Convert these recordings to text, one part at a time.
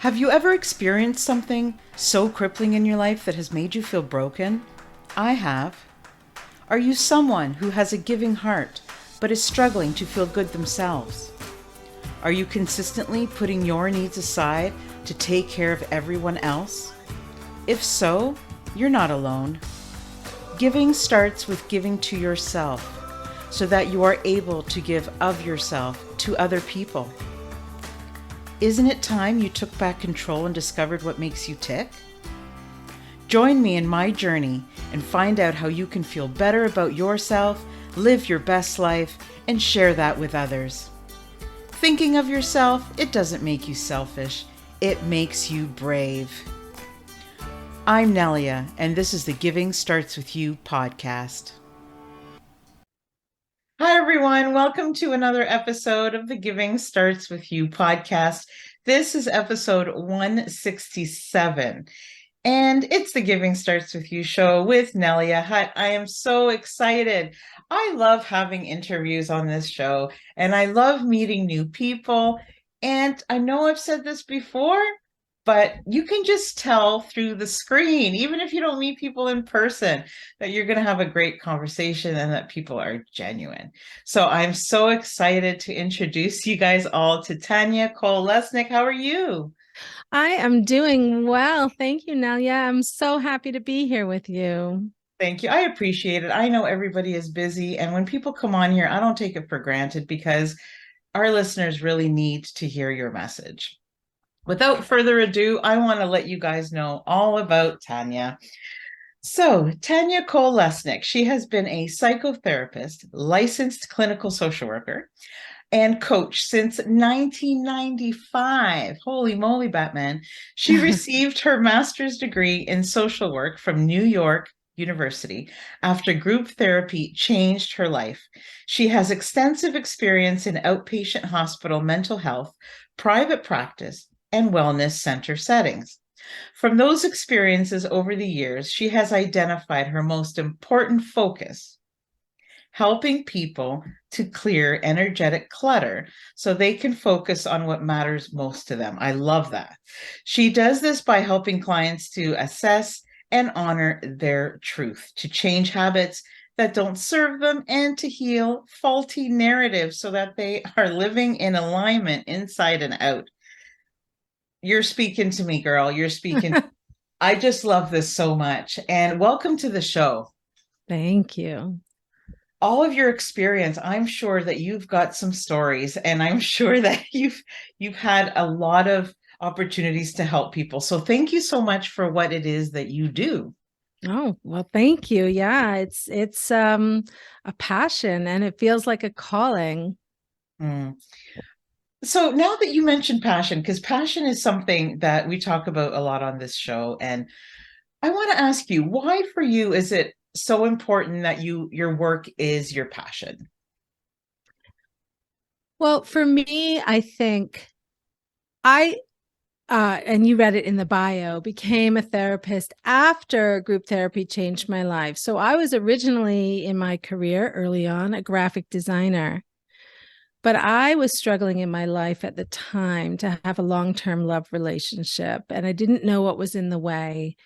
Have you ever experienced something so crippling in your life that has made you feel broken? I have. Are you someone who has a giving heart but is struggling to feel good themselves? Are you consistently putting your needs aside to take care of everyone else? If so, you're not alone. Giving starts with giving to yourself so that you are able to give of yourself to other people. Isn't it time you took back control and discovered what makes you tick? Join me in my journey and find out how you can feel better about yourself, live your best life, and share that with others. Thinking of yourself, it doesn't make you selfish, it makes you brave. I'm Nelia, and this is the Giving Starts With You podcast. Hi, everyone. Welcome to another episode of the Giving Starts With You podcast. This is episode 167, and it's the Giving Starts With You show with Nelia Hutt. I am so excited. I love having interviews on this show, and I love meeting new people. And I know I've said this before, but you can just tell through the screen, even if you don't meet people in person, that you're going to have a great conversation and that people are genuine. So I'm so excited to introduce you guys all to Tanya Cole-Lesnick. How are you? I am doing well. Thank you, Nelia. I'm so happy to be here with you. Thank you. I appreciate it. I know everybody is busy, and when people come on here, I don't take it for granted because our listeners really need to hear your message. Without further ado, I want to let you guys know all about Tanya. So, Tanya Cole-Lesnick, she has been a psychotherapist, licensed clinical social worker, and coach since 1995. Holy moly, Batman. She received her master's degree in social work from New York University after group therapy changed her life. She has extensive experience in outpatient hospital mental health, private practice, and wellness center settings. From those experiences over the years, she has identified her most important focus: helping people to clear energetic clutter so they can focus on what matters most to them. I love that. She does this by helping clients to assess and honor their truth, to change habits that don't serve them, and to heal faulty narratives so that they are living in alignment inside and out. You're speaking to me, girl. You're speaking. I just love this so much. And welcome to the show. Thank you. All of your experience, I'm sure that you've got some stories, and I'm sure that you've had a lot of opportunities to help people. So thank you so much for what it is that you do. Oh, well, thank you. Yeah, it's a passion and it feels like a calling. Mm. So now that you mentioned passion, because passion is something that we talk about a lot on this show, and I want to ask you, why for you is it so important that your work is your passion? Well, for me, I think I and you read it in the bio, became a therapist after group therapy changed my life. So I was originally in my career early on a graphic designer. But I was struggling in my life at the time to have a long-term love relationship, and I didn't know what was in the way.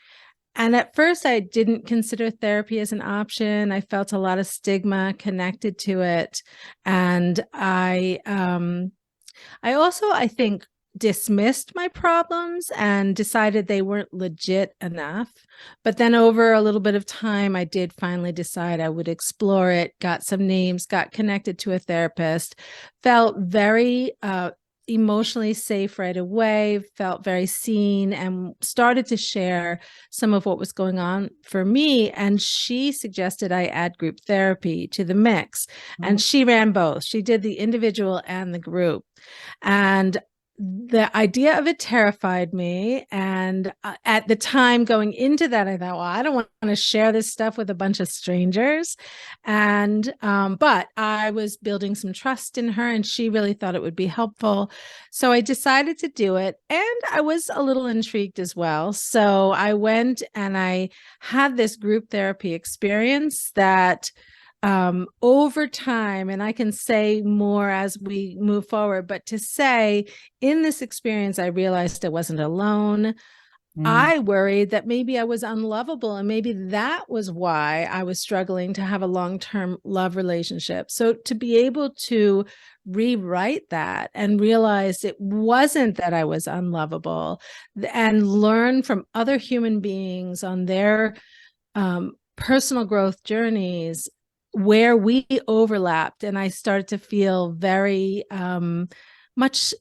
And at first, I didn't consider therapy as an option. I felt a lot of stigma connected to it. And I also, I think, dismissed my problems and decided they weren't legit enough. But then over a little bit of time, I did finally decide I would explore it, got some names, got connected to a therapist, felt very emotionally safe right away, felt very seen, and started to share some of what was going on for me. And she suggested I add group therapy to the mix. And she ran both. She did the individual and the group. And the idea of it terrified me. And at the time going into that, I thought, well, I don't want to share this stuff with a bunch of strangers. And, but I was building some trust in her and she really thought it would be helpful. So I decided to do it. And I was a little intrigued as well. So I went and I had this group therapy experience that over time, and I can say more as we move forward, but to say in this experience, I realized I wasn't alone. Mm. I worried that maybe I was unlovable, and maybe that was why I was struggling to have a long-term love relationship. So to be able to rewrite that and realize it wasn't that I was unlovable, and learn from other human beings on their personal growth journeys where we overlapped, and I started to feel very much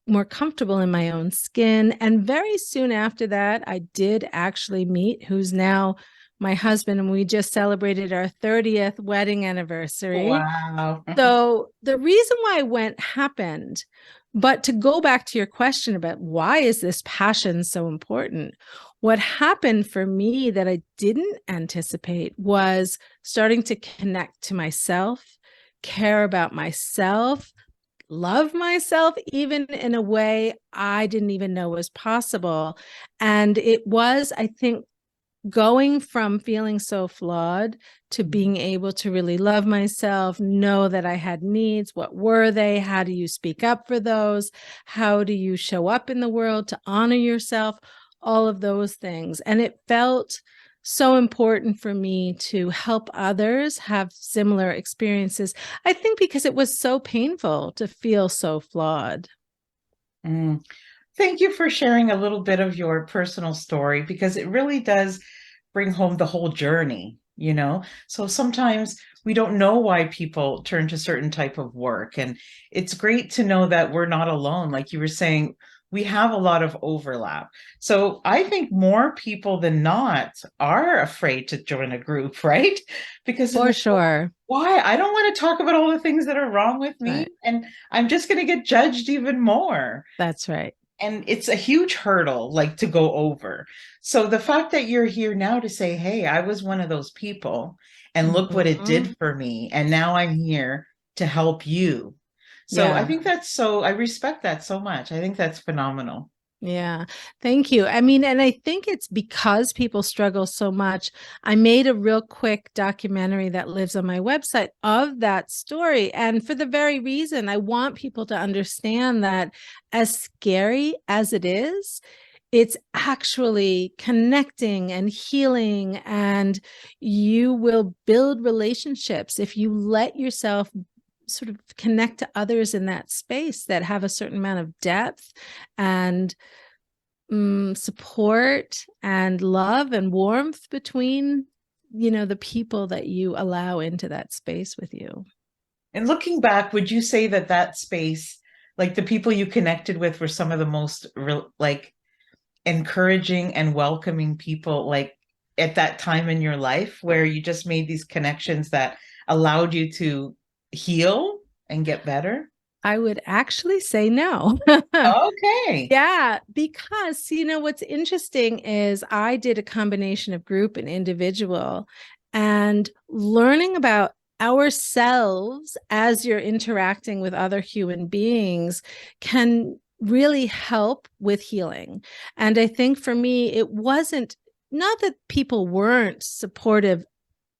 more comfortable in my own skin. And very soon after that, I did actually meet who's now my husband, and we just celebrated our 30th wedding anniversary. Wow. So the reason why I went happened. But to go back to your question about why is this passion so important? What happened for me that I didn't anticipate was starting to connect to myself, care about myself, love myself, even in a way I didn't even know was possible. And it was, I think, going from feeling so flawed to being able to really love myself, know that I had needs. What were they? How do you speak up for those? How do you show up in the world to honor yourself? All of those things. And it felt so important for me to help others have similar experiences. I think because it was so painful to feel so flawed. Mm. Thank you for sharing a little bit of your personal story because it really does bring home the whole journey, you know? So sometimes we don't know why people turn to certain type of work. And it's great to know that we're not alone. Like you were saying, we have a lot of overlap. So I think more people than not are afraid to join a group, right? Because they're For like, sure. why? I don't want to talk about all the things that are wrong with me. Right. And I'm just going to get judged even more, That's right. and it's a huge hurdle like to go over. So the fact that you're here now to say, hey, I was one of those people and look what it Mhm. did for me, and now I'm here to help you. So I Yeah. think that's so, I respect that so much. I think that's phenomenal. Yeah, thank you. I mean, and I think it's because people struggle so much. I made a real quick documentary that lives on my website of that story. And for the very reason, I want people to understand that as scary as it is, it's actually connecting and healing, and you will build relationships if you let yourself sort of connect to others in that space that have a certain amount of depth and support and love and warmth between, the people that you allow into that space with you. And looking back, would you say that that space, like the people you connected with, were some of the most like encouraging and welcoming people, like at that time in your life where you just made these connections that allowed you to heal and get better? I would actually say no. Okay. Yeah, because what's interesting is I did a combination of group and individual, and learning about ourselves as you're interacting with other human beings can really help with healing. And I think for me, it wasn't, not that people weren't supportive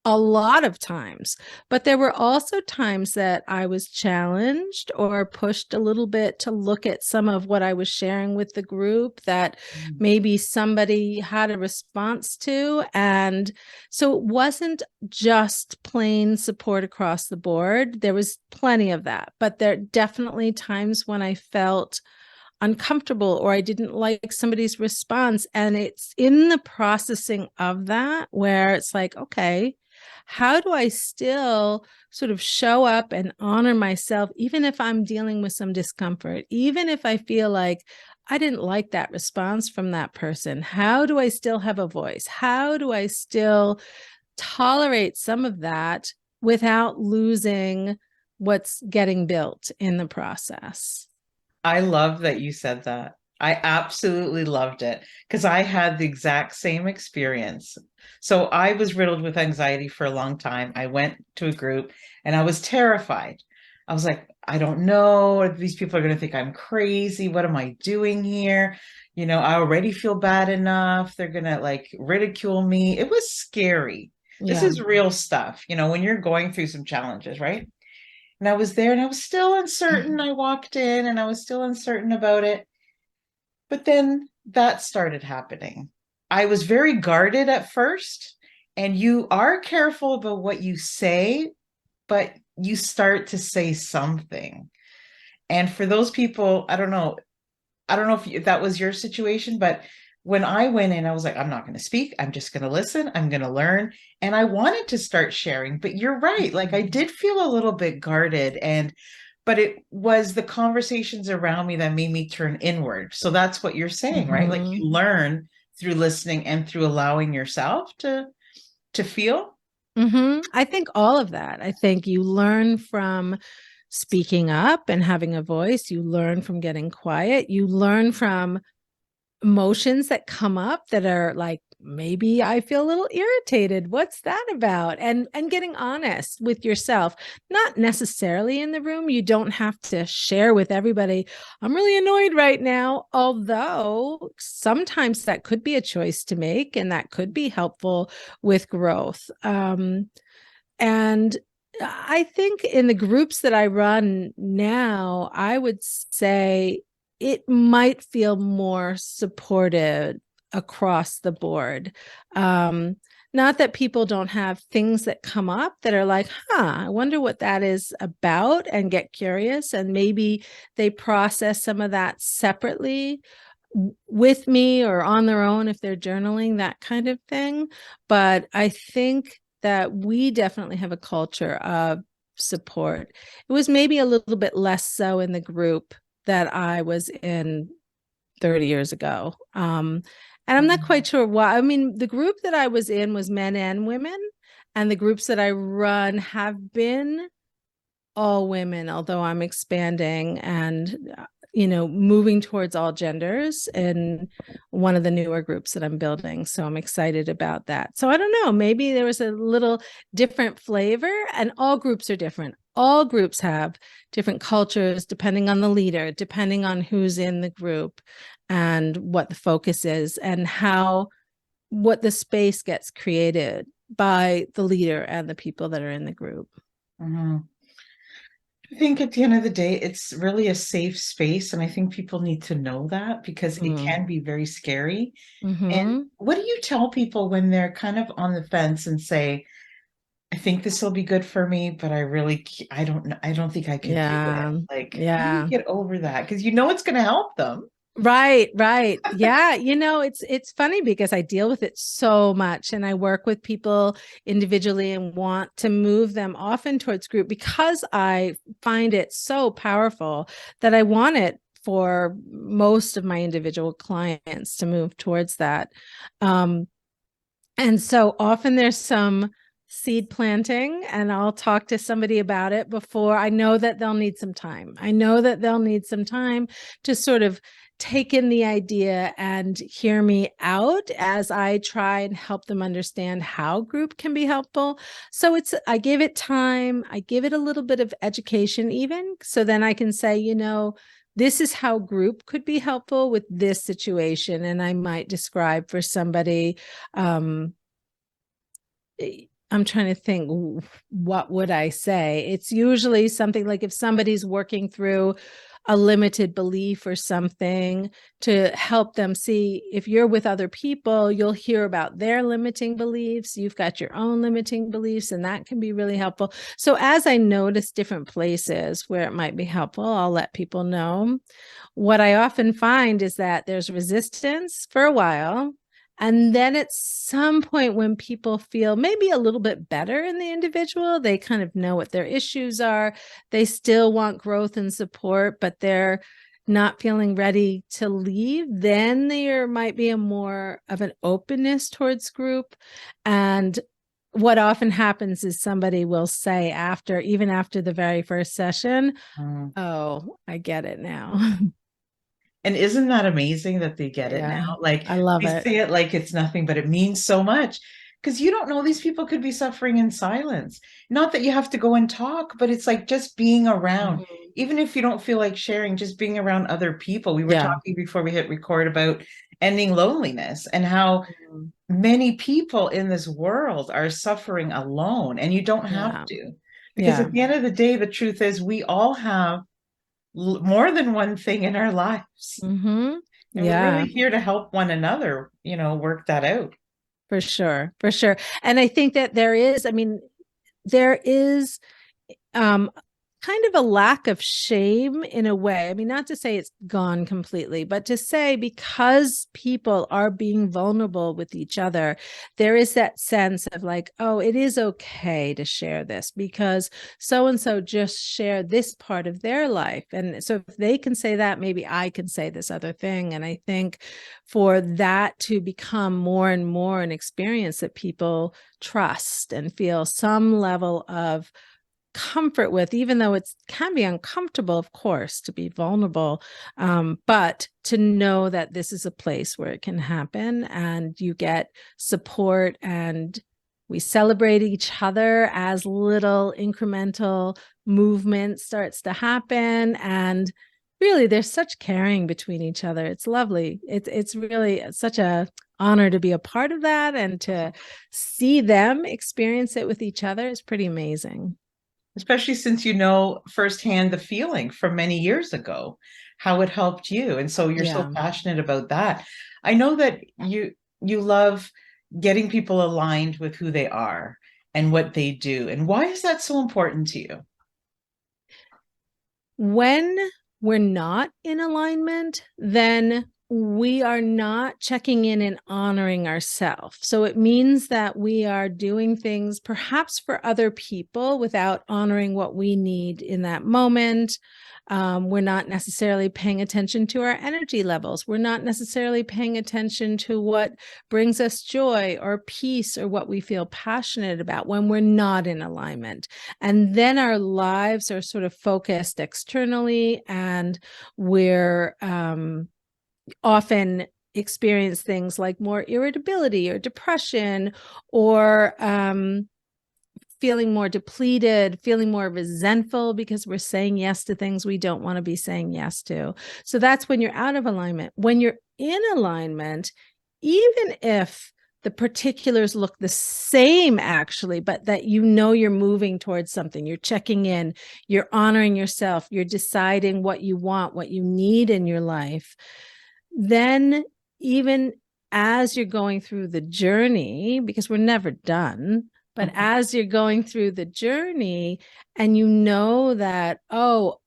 a lot of times, but there were also times that I was challenged or pushed a little bit to look at some of what I was sharing with the group that Mm. maybe somebody had a response to. And so it wasn't just plain support across the board. There was plenty of that, but there are definitely times when I felt uncomfortable or I didn't like somebody's response. And it's in the processing of that where it's like, okay, how do I still sort of show up and honor myself, even if I'm dealing with some discomfort, even if I feel like I didn't like that response from that person? How do I still have a voice? How do I still tolerate some of that without losing what's getting built in the process? I love that you said that. I absolutely loved it because I had the exact same experience. So I was riddled with anxiety for a long time. I went to a group and I was terrified. I was like, I don't know. These people are going to think I'm crazy. What am I doing here? I already feel bad enough. They're going to like ridicule me. It was scary. This Yeah. is real stuff, when you're going through some challenges, right? And I was there and I was still uncertain. I walked in and I was still uncertain about it. But then that started happening. I was very guarded at first, and you are careful about what you say, but you start to say something. And for those people, I don't know if that was your situation, but when I went in, I was like, I'm not going to speak. I'm just going to listen. I'm going to learn. And I wanted to start sharing, but you're right. Like I did feel a little bit guarded, but it was the conversations around me that made me turn inward. So that's what you're saying, right? Like Mm-hmm. you learn through listening and through allowing yourself to feel. Mm-hmm. I think all of that. I think you learn from speaking up and having a voice. You learn from getting quiet. You learn from emotions that come up that are like, maybe I feel a little irritated. What's that about? And getting honest with yourself, not necessarily in the room. You don't have to share with everybody, I'm really annoyed right now, although sometimes that could be a choice to make and that could be helpful with growth. And I think in the groups that I run now, I would say it might feel more supported across the board. Um, Not that people don't have things that come up that are like, I wonder what that is about, and get curious. And maybe they process some of that separately with me or on their own if they're journaling, that kind of thing. But I think that we definitely have a culture of support. It was maybe a little bit less so in the group that I was in 30 years ago. And I'm not quite sure why. I mean, the group that I was in was men and women, and the groups that I run have been all women, although I'm expanding and moving towards all genders in one of the newer groups that I'm building. So I'm excited about that. So I don't know, maybe there was a little different flavor, and all groups are different. All groups have different cultures depending on the leader, depending on who's in the group and what the focus is, and what the space gets created by the leader and the people that are in the group. Mhm. I think at the end of the day, it's really a safe space. And I think people need to know that because it Mm. can be very scary. And Mm-hmm. what do you tell people when they're kind of on the fence and say, I think this will be good for me, but I don't know. I don't think I could do it. Yeah. Like, how do you Yeah. get over that? Because it's going to help them. Right, right. Yeah, it's funny because I deal with it so much, and I work with people individually and want to move them often towards group because I find it so powerful that I want it for most of my individual clients to move towards that. Um, And so often there's some seed planting, and I'll talk to somebody about it before. I know that they'll need some time. I know that they'll need some time to sort of take in the idea and hear me out as I try and help them understand how group can be helpful. So I give it time, I give it a little bit of education, even so then I can say, this is how group could be helpful with this situation. And I might describe for somebody, um, I'm trying to think, what would I say? It's usually something like if somebody's working through a limited belief or something, to help them see, if you're with other people, you'll hear about their limiting beliefs. You've got your own limiting beliefs, and that can be really helpful. So as I notice different places where it might be helpful, I'll let people know. What I often find is that there's resistance for a while. And then at some point, when people feel maybe a little bit better in the individual, they kind of know what their issues are. They still want growth and support, but they're not feeling ready to leave. Then there might be a more of an openness towards group. And what often happens is somebody will say even after the very first session, Mm. oh, I get it now. And isn't that amazing that they get it Yeah, now? Like I love they it. say it like it's nothing, but it means so much because you don't know these people could be suffering in silence. Not that you have to go and talk, but it's like just being around, Mhm. even if you don't feel like sharing, just being around other people. We were Yeah. talking before we hit record about ending loneliness and how Mhm. many people in this world are suffering alone, and you don't have Yeah. to. Because Yeah. at the end of the day, the truth is we all have more than one thing in our lives. Mm-hmm. And we're really Yeah, here to help one another, work that out. for sure. For sure. And I think that there is, I mean, there is um kind of a lack of shame in a way. I mean, not to say it's gone completely, but to say because people are being vulnerable with each other, there is that sense of like, oh, it is okay to share this because so and so just shared this part of their life. And so if they can say that, maybe I can say this other thing. And I think for that to become more and more an experience that people trust and feel some level of comfort with, even though it can be uncomfortable, of course, to be vulnerable, but to know that this is a place where it can happen and you get support and we celebrate each other as little incremental movement starts to happen. And really, there's such caring between each other. It's lovely. It's really such a honor to be a part of that, and to see them experience it with each other is pretty amazing. Especially since you know firsthand the feeling from many years ago, how it helped you. And so you're so Yeah. passionate about that. I know that you love getting people aligned with who they are and what they do. And why is that so important to you? When we're not in alignment, then we are not checking in and honoring ourselves. So it means that we are doing things perhaps for other people without honoring what we need in that moment. We're not necessarily paying attention to our energy levels. We're not necessarily paying attention to what brings us joy or peace or what we feel passionate about when we're not in alignment. And then our lives are sort of focused externally, and we're often experience things like more irritability or depression, or feeling more depleted, feeling more resentful because we're saying yes to things we don't want to be saying yes to. So that's when you're out of alignment. When you're in alignment, even if the particulars look the same, actually, but that you're moving towards something, you're checking in, you're honoring yourself, you're deciding what you want, what you need in your life, then even as you're going through the journey, because we're never done, but Mhm. as you're going through the journey and you know that, oh,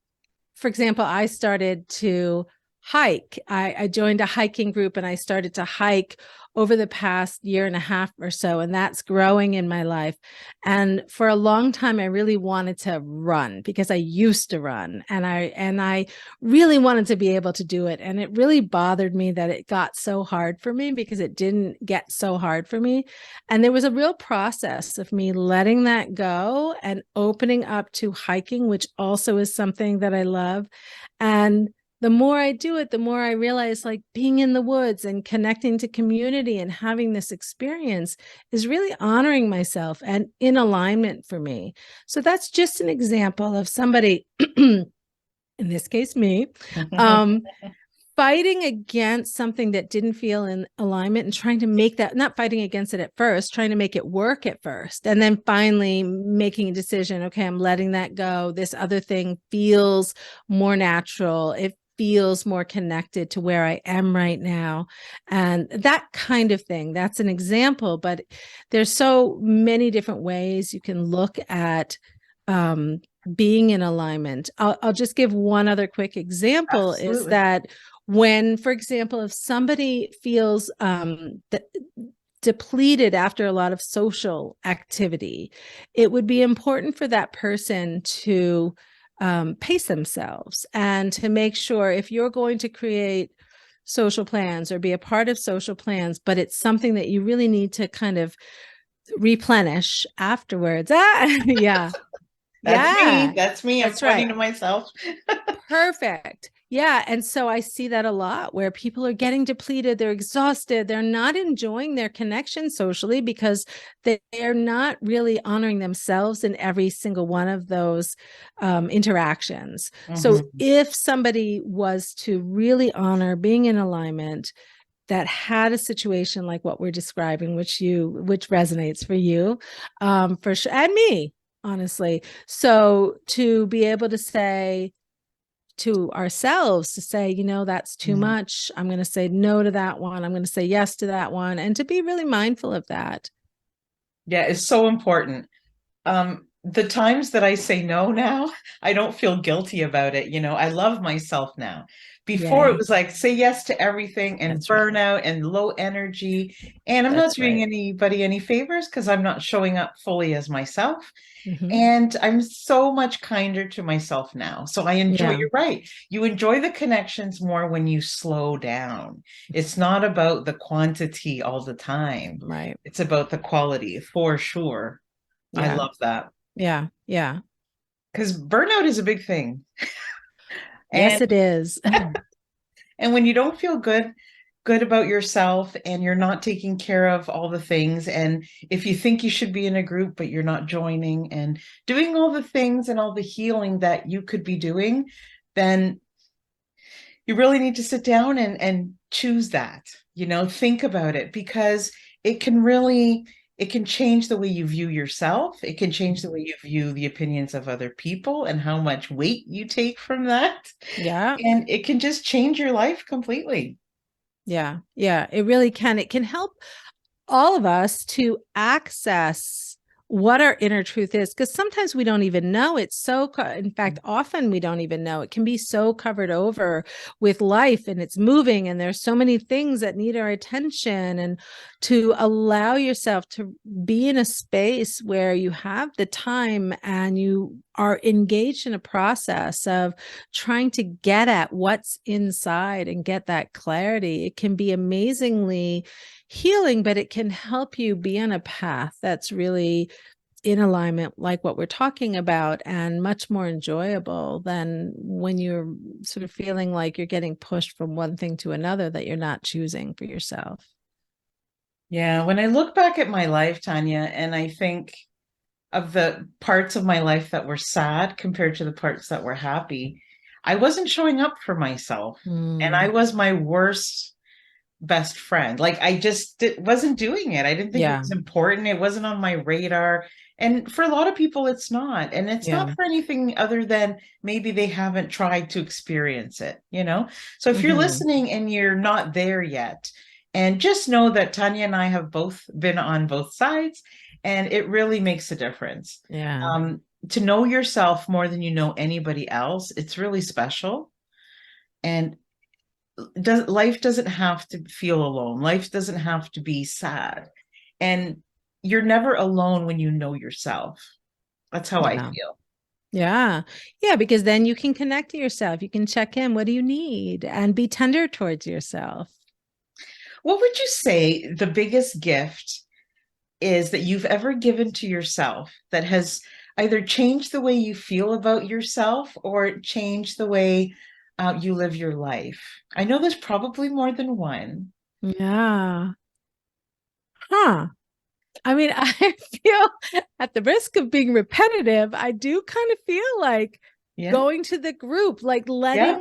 for example, I started to hike. I joined a hiking group and I started to hike over the past year and a half or so, and that's growing in my life. And for a long time, I really wanted to run because I used to run, and I really wanted to be able to do it. And it really bothered me that it got so hard for me because it didn't get so hard for me. And there was a real process of me letting that go and opening up to hiking, which also is something that I love. And the more I do it, the more I realize like being in the woods and connecting to community and having this experience is really honoring myself and in alignment for me. So that's just an example of somebody, in this case, me, um, fighting against something that didn't feel in alignment and trying to make that, not fighting against it at first, trying to make it work at first, and then finally making a decision. Okay, I'm letting that go. This other thing feels more natural. It feels more connected to where I am right now. And that kind of thing, that's an example, but there's so many different ways you can look at um, being in alignment. I'll just give one other quick example is Absolutely. that when, for example, if somebody feels depleted after a lot of social activity, it would be important for that person to pace themselves and to make sure if you're going to create social plans or be a part of social plans, but it's something that you really need to kind of replenish afterwards. Yeah. That's me. Yeah. That's me. I'm That's pointing right. to myself. Perfect. Yeah. And so I see that a lot where people are getting depleted, they're exhausted, they're not enjoying their connection socially because they're not really honoring themselves in every single one of those interactions. So Mhm. if somebody was to really honor being in alignment, that had a situation like what we're describing, which resonates for you, for sure, and me, honestly. So to be able to say to ourselves, to say, that's too Mhm. much. I'm going to say no to that one. I'm going to say yes to that one, and to be really mindful of that. Yeah, it's so important. The times that I say no now, I don't feel guilty about it. I love myself now. Before it Yay. was like say yes to everything and That's right. burnout and low energy. And I'm not That's doing right. anybody any favors because I'm not showing up fully as myself. Hmm. And I'm so much kinder to myself now. So I enjoy, Yeah. you're right. You enjoy the connections more when you slow down. It's not about the quantity all the time. Right. It's about the quality for sure. I Yeah. love that Yeah. Yeah. because burnout is a big thing. And Yes, it is. and when you don't feel good about yourself and you're not taking care of all the things, and if you think you should be in a group but you're not joining and doing all the things and all the healing that you could be doing, then you really need to sit down and choose that, think about it because it can really it can change the way you view yourself. It can change the way you view the opinions of other people and how much weight you take from that. Yeah. And it can just change your life completely. Yeah. Yeah. It really can. It can help all of us to access what our inner truth is, because sometimes we don't even know it's so in fact often we don't even know. It can be so covered over with life, and it's moving, and there's so many things that need our attention. And to allow yourself to be in a space where you have the time and you are engaged in a process of trying to get at what's inside and get that clarity, it can be amazingly healing, but it can help you be on a path that's really in alignment, like what we're talking about, and much more enjoyable than when you're sort of feeling like you're getting pushed from one thing to another that you're not choosing for yourself. Yeah, when I look back at my life, Tanya, and I think of the parts of my life that were sad compared to the parts that were happy, I wasn't showing up for myself. And I Mm, was my worst best friend. Like I just wasn't doing it. I didn't think it yeah, was important. It wasn't on my radar. And for a lot of people, it's not. And it's not yeah. for anything other than maybe they haven't tried to experience it? So if you're Hmm. listening and you're not there yet, and just know that Tanya and I have both been on both sides, and it really makes a difference. Yeah, To know yourself more than you know anybody else, it's really special. And life doesn't have to feel alone. Life doesn't have to be sad. And you're never alone when you know yourself. That's how I yeah, feel. yeah, yeah, because then you can connect to yourself, you can check in, what do you need, and be tender towards yourself. What would you say the biggest gift is that you've ever given to yourself that has either changed the way you feel about yourself or changed the way you live your life? I know there's probably more than one. Yeah. Huh. I mean, I feel, at the risk of being repetitive, I do kind of feel like Yeah. going to the group, like Yeah.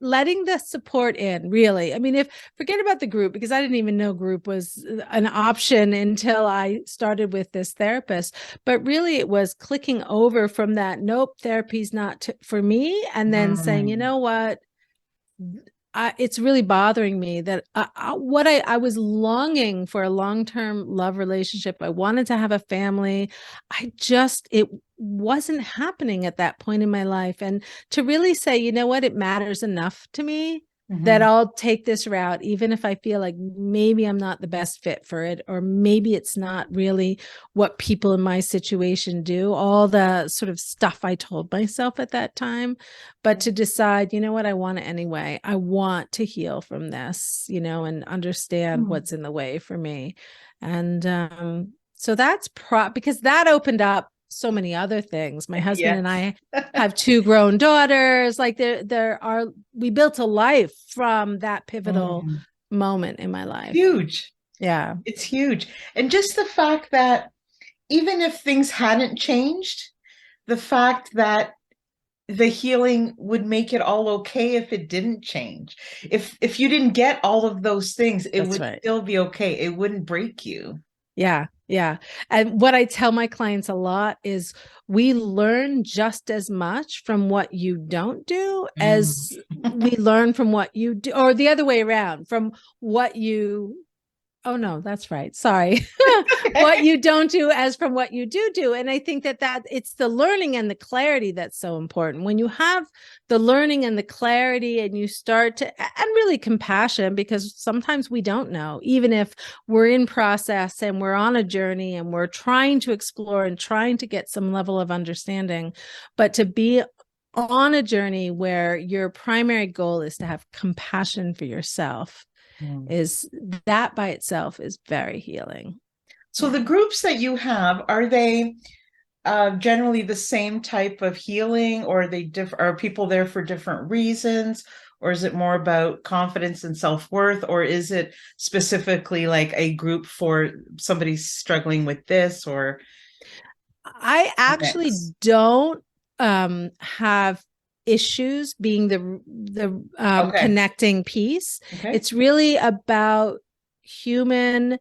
letting the support in, really. I mean, if forget about the group, because I didn't even know group was an option until I started with this therapist. But really, it was clicking over from that, nope, therapy's not for me. And then saying, you Mm. know what? It's really bothering me that I was longing for a long-term love relationship. I wanted to have a family. It wasn't happening at that point in my life. And to really say, you know what, it matters enough to me that Mhm. I'll take this route, even if I feel like maybe I'm not the best fit for it, or maybe it's not really what people in my situation do, all the sort of stuff I told myself at that time. But to decide, you know what, I want it anyway. I want to heal from this, and understand Mm. what's in the way for me. And so that's because that opened up so many other things. My husband and Yes. I have two grown daughters. Like we built a life from that pivotal Mm. moment in my life. Huge. Yeah. It's huge. And just the fact that even if things hadn't changed, the fact that the healing would make it all okay if it didn't change. If you didn't get all of those things, it That's would right. still be okay. It wouldn't break you. Yeah, yeah. And what I tell my clients a lot is we learn just as much from what you don't do Mm. as we learn from what you do, or the other way around, from what you oh no, that's right. Sorry. What you don't do as from what you do. And I think that it's the learning and the clarity that's so important. When you have the learning and the clarity and you start to, and really compassion, because sometimes we don't know, even if we're in process and we're on a journey and we're trying to explore and trying to get some level of understanding, but to be on a journey where your primary goal is to have compassion for yourself, Mm. is that by itself is very healing. So the Yeah. groups that you have, are they generally the same type of healing, or are they are people there for different reasons? Or is it more about confidence and self-worth? Or is it specifically like a group for somebody struggling with this, or I a actually mix? don't have issues being the Okay. connecting piece. Okay. It's really about human,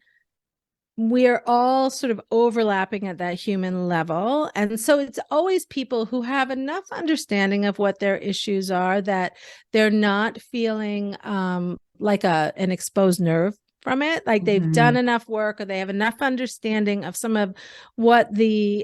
we're all sort of overlapping at that human level. And so it's always people who have enough understanding of what their issues are that they're not feeling like an exposed nerve from it. Like they've done Mhm. enough work or they have enough understanding of some of what the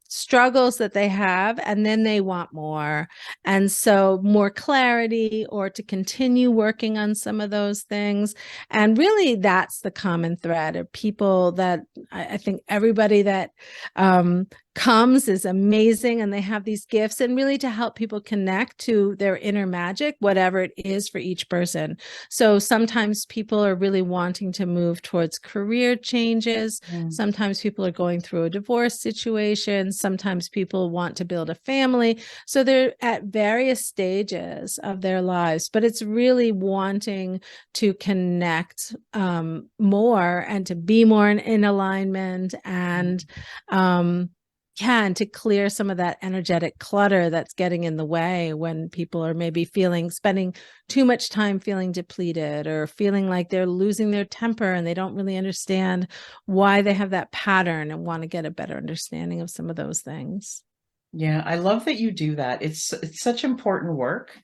struggles that they have, and then they want more. And so more clarity or to continue working on some of those things. And really, that's the common thread of people that I think everybody that comes is amazing and they have these gifts, and really to help people connect to their inner magic, whatever it is for each person. So sometimes people are really wanting to move towards career changes. Mm. Sometimes people are going through a divorce situation. Sometimes people want to build a family. So they're at various stages of their lives, but it's really wanting to connect more and to be more in alignment, and and to clear some of that energetic clutter that's getting in the way when people are maybe spending too much time feeling depleted or feeling like they're losing their temper and they don't really understand why they have that pattern and want to get a better understanding of some of those things. Yeah, I love that you do that. It's such important work.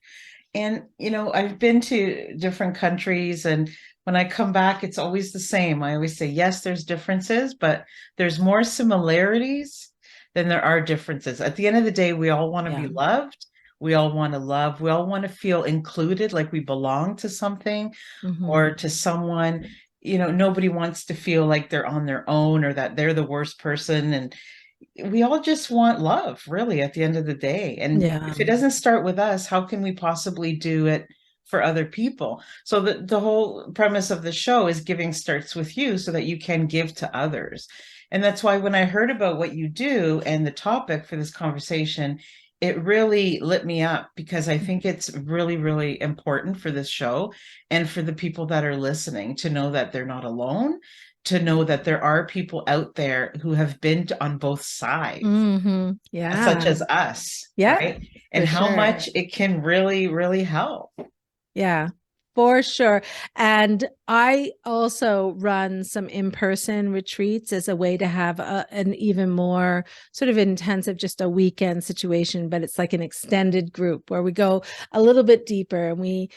And, I've been to different countries, and when I come back, it's always the same. I always say, yes, there's differences, but there's more similarities than there are differences. At the end of the day, we all want to be Yeah. loved. We all want to love. We all want to feel included, like we belong to something Mm-hmm. or to someone. Nobody wants to feel like they're on their own or that they're the worst person. And we all just want love, really, at the end of the day. And Yeah. if it doesn't start with us, how can we possibly do it for other people? So the whole premise of the show is giving starts with you so that you can give to others. And that's why when I heard about what you do and the topic for this conversation, it really lit me up, because I think it's really, really important for this show and for the people that are listening to know that they're not alone, to know that there are people out there who have been on both sides, Mm-hmm. such Yeah. as us, Yeah, right? And for how sure. much it can really, really help. Yeah, for sure. And I also run some in-person retreats as a way to have an even more sort of intensive, just a weekend situation, but it's like an extended group where we go a little bit deeper and we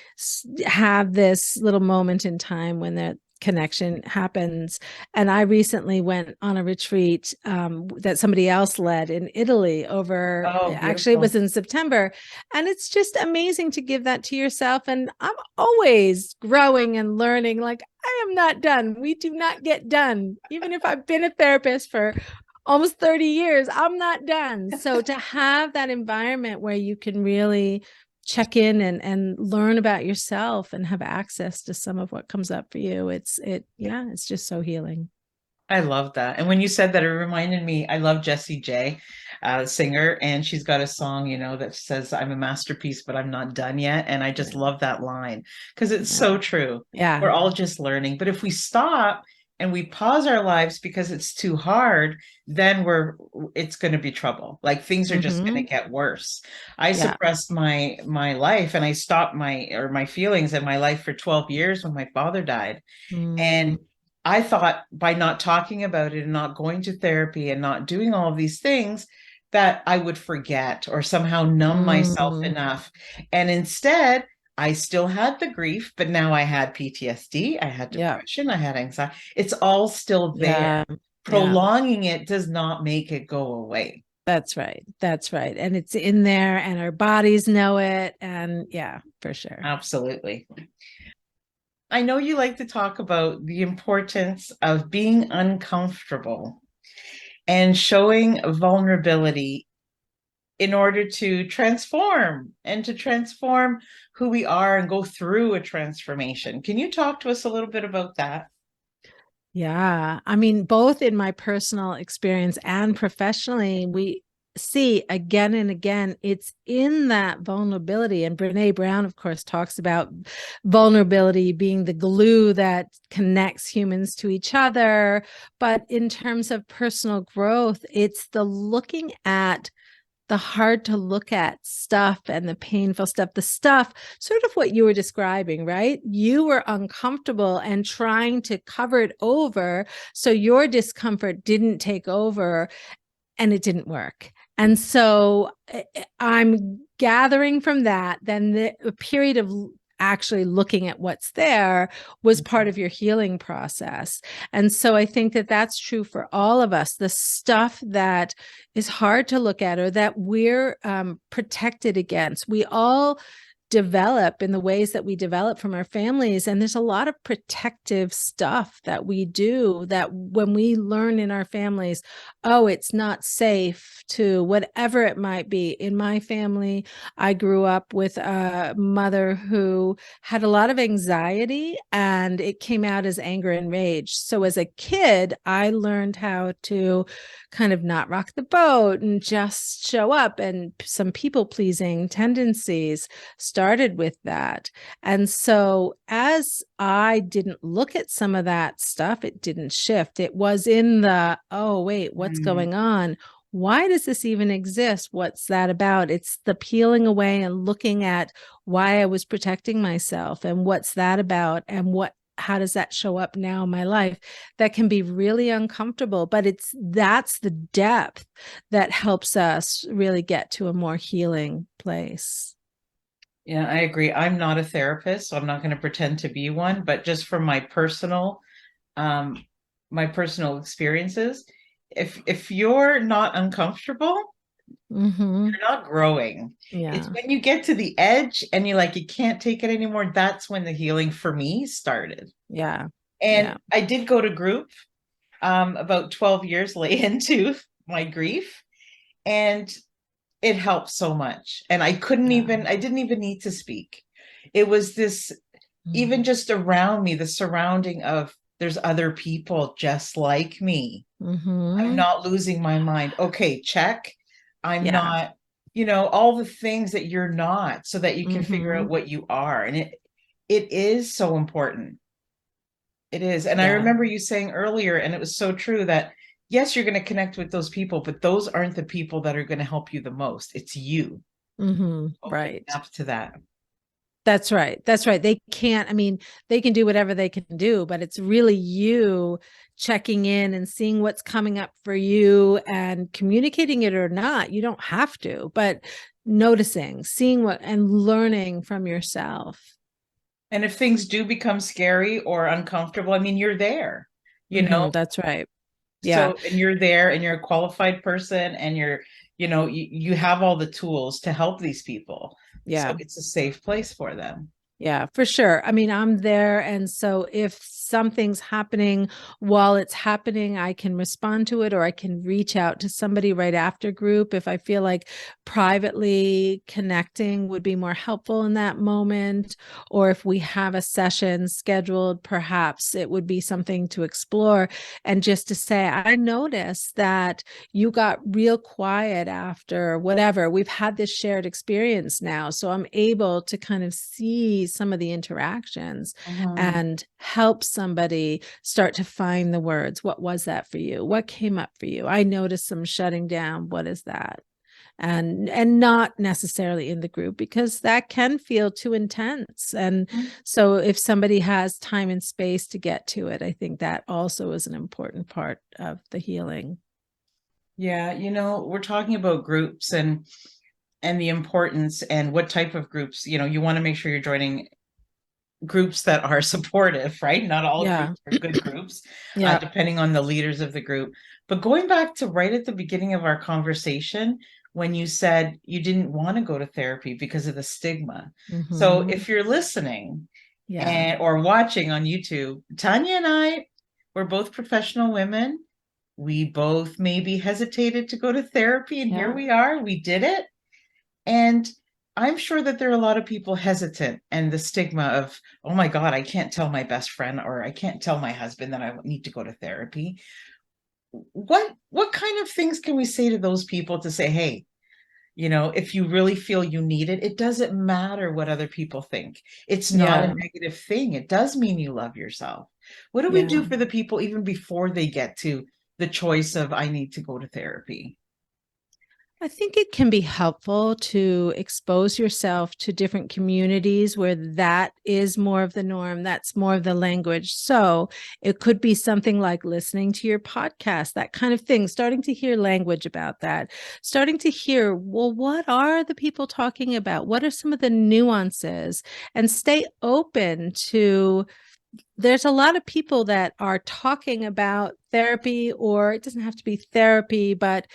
have this little moment in time when the connection happens. And I recently went on a retreat that somebody else led in Italy over, Oh, actually, it beautiful. was in September. And it's just amazing to give that to yourself. And I'm always growing and learning. Like, I am not done. We do not get done. Even if I've been a therapist for almost 30 years, I'm not done. So to have that environment where you can really check in and learn about yourself and have access to some of what comes up for you, it's just so healing. I love that. And when you said that, it reminded me, I love Jessie J, singer, and she's got a song, that says, I'm a masterpiece, but I'm not done yet. And I just Yeah. love that line because it's Yeah. so true. We're Yeah. all just learning. But if we stop and we pause our lives because it's too hard, then it's going to be trouble. Like things are just going Mm-hmm. to get worse. I Yeah. suppressed my life, and I stopped my feelings and my life for 12 years when my father died. Mm, And I thought by not talking about it and not going to therapy and not doing all of these things, that I would forget or somehow numb myself mm, enough. And instead, I still had the grief, but now I had PTSD, I had yeah. depression, I had anxiety. It's all still there. Yeah. Yeah. Prolonging it does not make it go away. That's right. That's right. And it's in there and our bodies know it. And yeah, for sure. Absolutely. I know you like to talk about the importance of being uncomfortable and showing vulnerability in order to transform and to transform who we are and go through a transformation. Can you talk to us a little bit about that? Yeah. I mean, both in my personal experience and professionally, we see again and again, it's in that vulnerability. And Brene Brown, of course, talks about vulnerability being the glue that connects humans to each other. But in terms of personal growth, it's the looking at the hard to look at stuff and the painful stuff, the stuff, sort of what you were describing, right? You were uncomfortable and trying to cover it over so your discomfort didn't take over, and it didn't work. And so I'm gathering from that, then the period of actually looking at what's there was part of your healing process. And so I think that that's true for all of us. The stuff that is hard to look at or that we're protected against, we all develop in the ways that we develop from our families. And there's a lot of protective stuff that we do that when we learn in our families, oh, it's not safe to whatever it might be. In my family, I grew up with a mother who had a lot of anxiety and it came out as anger and rage. So as a kid, I learned how to kind of not rock the boat and just show up, and some people pleasing tendencies started with that. And so as I didn't look at some of that stuff, it didn't shift. It was in the, oh, wait, what's Mm. going on? Why does this even exist? What's that about? It's the peeling away and looking at why I was protecting myself and what's that about and how does that show up now in my life? That can be really uncomfortable, but that's the depth that helps us really get to a more healing place. Yeah, I agree. I'm not a therapist, so I'm not going to pretend to be one, but just from um my personal experiences, if you're not uncomfortable, Mm-hmm. you're not growing. It's Yeah. when you get to the edge and you're like, you can't take it anymore. That's when the healing for me started. Yeah. And Yeah. I did go to group about 12 years late into my grief, and it helped so much. And Yeah. I didn't even need to speak. It was this, even Mm-hmm. just around me, the surrounding of there's other people just like me. I'm Mm-hmm. not losing my mind. Okay, check. I'm Yeah. not, all the things that you're not, so that you can figure Mm-hmm. out what you are. And it is so important. It is. And I Yeah. remember you saying earlier, and it was so true, that yes, you're going to connect with those people, but those aren't the people that are going to help you the most. It's you Mm-hmm. opening Right. up to that. That's right. That's right. They can't, I mean, they can do whatever they can do, but it's really you checking in and seeing what's coming up for you and communicating it or not. You don't have to, but noticing, seeing what, and learning from yourself. And if things do become scary or uncomfortable, I mean, you're there, you know? Mm-hmm. That's right. Yeah. So, and you're there and you're a qualified person, and you have all the tools to help these people. So Yeah. it's a safe place for them. Yeah, for sure. I mean, I'm there. And so if something's happening while it's happening, I can respond to it or I can reach out to somebody right after group if I feel like privately connecting would be more helpful in that moment. Or if we have a session scheduled, perhaps it would be something to explore. And just to say, I noticed that you got real quiet after whatever. We've had this shared experience now. So I'm able to kind of see some of the interactions Mhm. and help some somebody start to find the words. What was that for you? What came up for you? I noticed some shutting down. What is that? And not necessarily in the group, because that can feel too intense. And so if somebody has time and space to get to it, I think that also is an important part of the healing. Yeah, we're talking about groups and the importance and what type of groups. You want to make sure you're joining groups that are supportive, right? Not all Yeah. groups are good groups, Yeah. depending on the leaders of the group. But going back to right at the beginning of our conversation, when you said you didn't want to go to therapy because of the stigma. So Mm-hmm. if you're listening Yeah. and or watching on YouTube, Tanya and I, we're both professional women. We both maybe hesitated to go to therapy, and here Yeah. we are. We did it. And I'm sure that there are a lot of people hesitant, and the stigma of, oh my God, I can't tell my best friend or I can't tell my husband that I need to go to therapy. What kind of things can we say to those people to say, hey, if you really feel you need it, it doesn't matter what other people think. It's not a Yeah. negative thing. It does mean you love yourself. What do we do Yeah. for the people even before they get to the choice of I need to go to therapy? I think it can be helpful to expose yourself to different communities where that is more of the norm, that's more of the language. So it could be something like listening to your podcast, that kind of thing, starting to hear language about that, starting to hear, well, what are the people talking about? What are some of the nuances? And stay open to, there's a lot of people that are talking about therapy, or it doesn't have to be therapy, but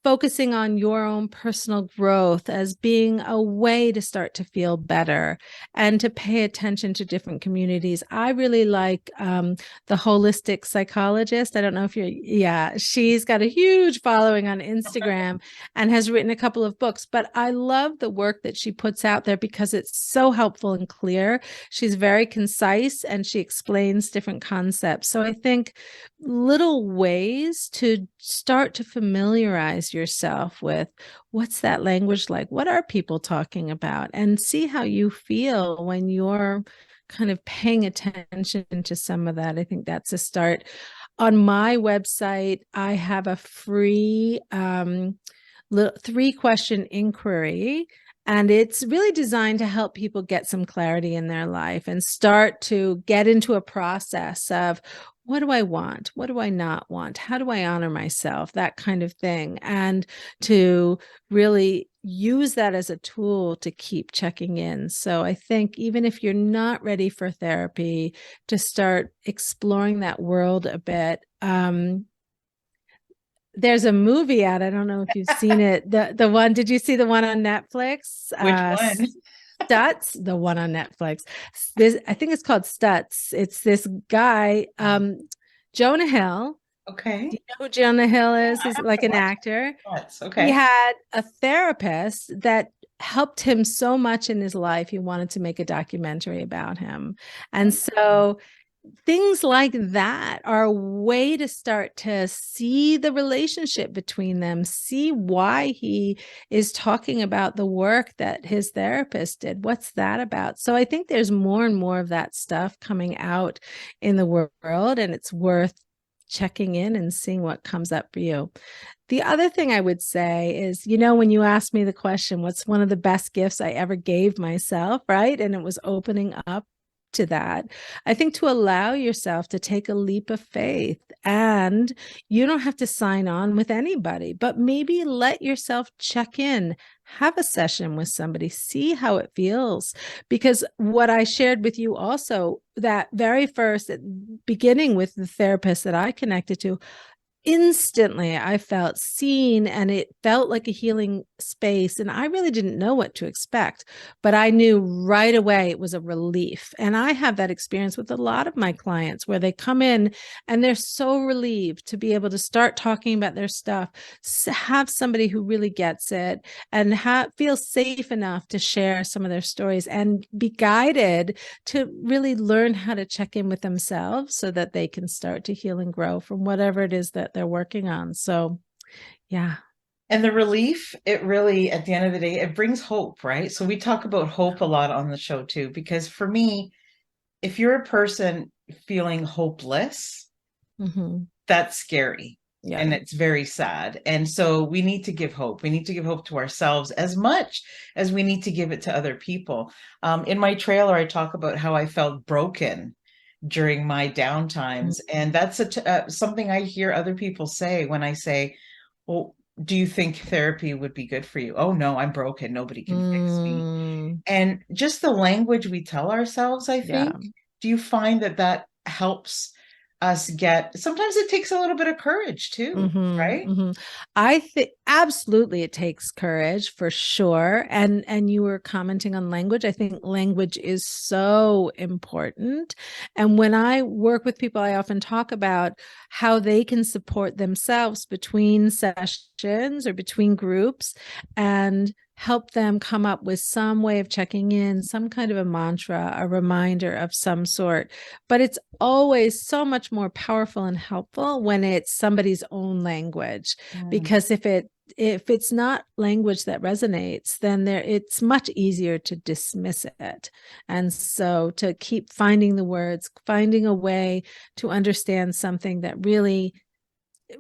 focusing on your own personal growth as being a way to start to feel better and to pay attention to different communities. I really like the holistic psychologist. I don't know if yeah, she's got a huge following on Instagram and has written a couple of books, but I love the work that she puts out there because it's so helpful and clear. She's very concise and she explains different concepts. So I think little ways to start to familiarize yourself with what's that language like? What are people talking about? And see how you feel when you're kind of paying attention to some of that. I think that's a start. On my website, I have a free 3-question inquiry. And it's really designed to help people get some clarity in their life and start to get into a process of, what do I want? What do I not want? How do I honor myself? That kind of thing. And to really use that as a tool to keep checking in. So I think even if you're not ready for therapy, to start exploring that world a bit. There's a movie out. I don't know if you've seen it. The one, did you see the one on Netflix? Which one? Stutz, the one on Netflix. This, I think it's called Stutz. It's this guy, Jonah Hill. Do Okay. you know who Jonah Hill Yeah, is? I He's have like to an watch actor. that. He Okay. had a therapist that helped him so much in his life. He wanted to make a documentary about him. And so things like that are a way to start to see the relationship between them, see why he is talking about the work that his therapist did. What's that about? So I think there's more and more of that stuff coming out in the world, and it's worth checking in and seeing what comes up for you. The other thing I would say is, when you asked me the question, what's one of the best gifts I ever gave myself, right? And it was opening up to that. I think to allow yourself to take a leap of faith, and you don't have to sign on with anybody, but maybe let yourself check in, have a session with somebody, see how it feels. Because what I shared with you also, that very first beginning with the therapist that I connected to, instantly I felt seen and it felt like a healing space. And I really didn't know what to expect, but I knew right away it was a relief. And I have that experience with a lot of my clients where they come in and they're so relieved to be able to start talking about their stuff, have somebody who really gets it, and feel safe enough to share some of their stories and be guided to really learn how to check in with themselves so that they can start to heal and grow from whatever it is that they're working on. So, yeah. And the relief, it really, at the end of the day, it brings hope, right? So we talk about hope a lot on the show too, because for me, if you're a person feeling hopeless, Mm-hmm. that's scary. Yeah. And it's very sad. And so we need to give hope. We need to give hope to ourselves as much as we need to give it to other people. In my trailer, I talk about how I felt broken during my downtimes. And that's something I hear other people say when I say, well, do you think therapy would be good for you? Oh, no, I'm broken. Nobody can fix me. Mm, And just the language we tell ourselves, I yeah. think, do you find that that helps us get, sometimes it takes a little bit of courage too, right? I think absolutely it takes courage for sure. And you were commenting on language. I think language is so important. And when I work with people, I often talk about how they can support themselves between sessions or between groups and help them come up with some way of checking in, some kind of a mantra, a reminder of some sort. But it's always so much more powerful and helpful when it's somebody's own language, because if it's not language that resonates, then it's much easier to dismiss it. And so to keep finding the words, finding a way to understand something that really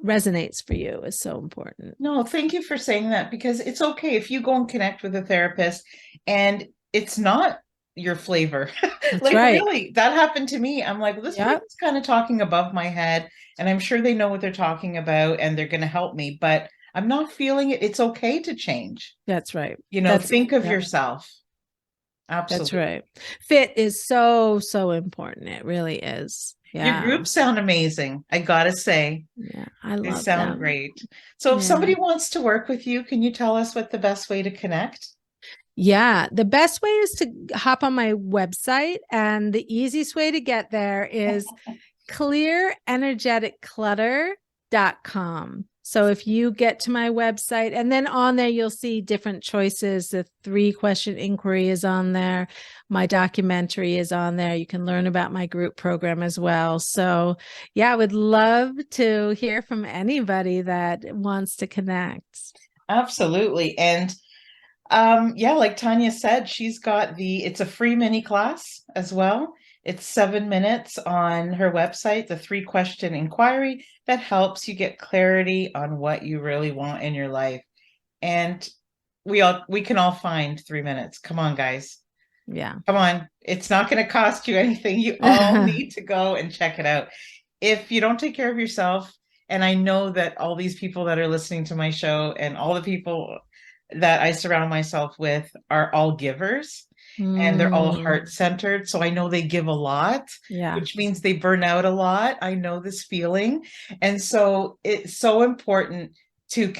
resonates for you is so important. No, thank you for saying that, because it's okay if you go and connect with a therapist and it's not your flavor. That's Like, right. really, that happened to me. I'm like, well, this Yep. person's kind of talking above my head, and I'm sure they know what they're talking about and they're going to help me, but I'm not feeling it. It's okay to change. That's right. That's Think of yeah. yourself. That's Absolutely. right. Fit is so, so important. It really is. Your Yeah. groups sound amazing. I gotta say, Yeah. I they love sound them. great. So if Yeah. somebody wants to work with you, can you tell us what the best way to connect? Yeah. The best way is to hop on my website. And the easiest way to get there is clearenergeticclutter.com. So if you get to my website, and then on there, you'll see different choices. The 3-question inquiry is on there. My documentary is on there. You can learn about my group program as well. So yeah, I would love to hear from anybody that wants to connect. Absolutely. And yeah, like Tanya said, she's got it's a free mini class as well. It's 7 minutes on her website, the 3-question inquiry that helps you get clarity on what you really want in your life. And we can all find 3 minutes. Come on, guys. Yeah. Come on. It's not going to cost you anything. You all need to go and check it out. If you don't take care of yourself, and I know that all these people that are listening to my show and all the people that I surround myself with are all givers, and they're all Mm, heart centered. So I know they give a lot, yeah. which means they burn out a lot. I know this feeling. And so it's so important to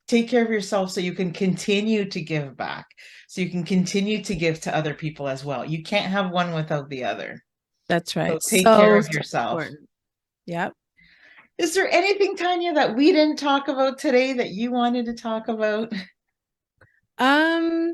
take care of yourself so you can continue to give back, so you can continue to give to other people as well. You can't have one without the other. That's So right. take care So, of so yourself. important. Yep. Is there anything, Tanya, that we didn't talk about today that you wanted to talk about? Um,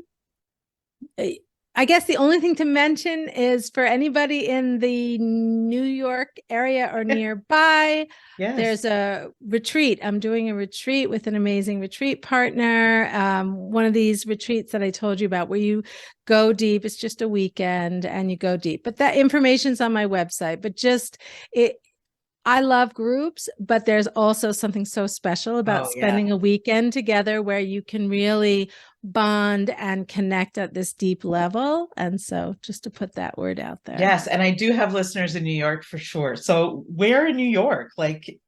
I guess the only thing to mention is for anybody in the New York area or nearby, Yes. there's a retreat. I'm doing a retreat with an amazing retreat partner. One of these retreats that I told you about where you go deep. It's just a weekend and you go deep. But that information's on my website. But just it, I love groups, but there's also something so special about Oh, yeah. spending a weekend together where you can really bond and connect at this deep level. And so just to put that word out there. Yes. And I do have listeners in New York for sure. So where in New York? Like,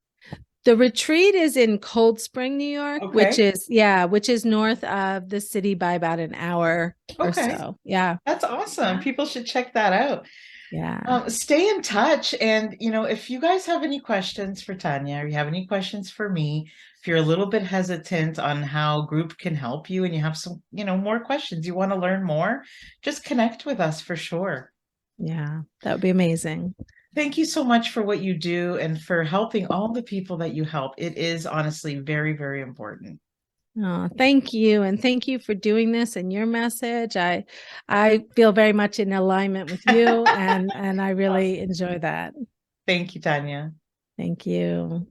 The retreat is in Cold Spring, New York, which okay. is north of the city by about an hour or Okay. so. Yeah. That's awesome. Yeah. People should check that out. Yeah. Stay in touch. And, if you guys have any questions for Tanya, or you have any questions for me, if you're a little bit hesitant on how group can help you and you have some, more questions, you want to learn more, just connect with us for sure. Yeah. That would be amazing. Thank you so much for what you do and for helping all the people that you help. It is honestly very, very important. Oh, thank you. And thank you for doing this and your message. I feel very much in alignment with you and I really enjoy that. Thank you, Tanya. Thank you.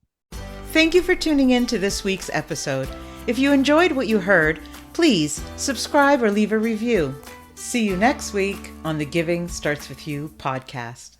Thank you for tuning in to this week's episode. If you enjoyed what you heard, please subscribe or leave a review. See you next week on the Giving Starts With You podcast.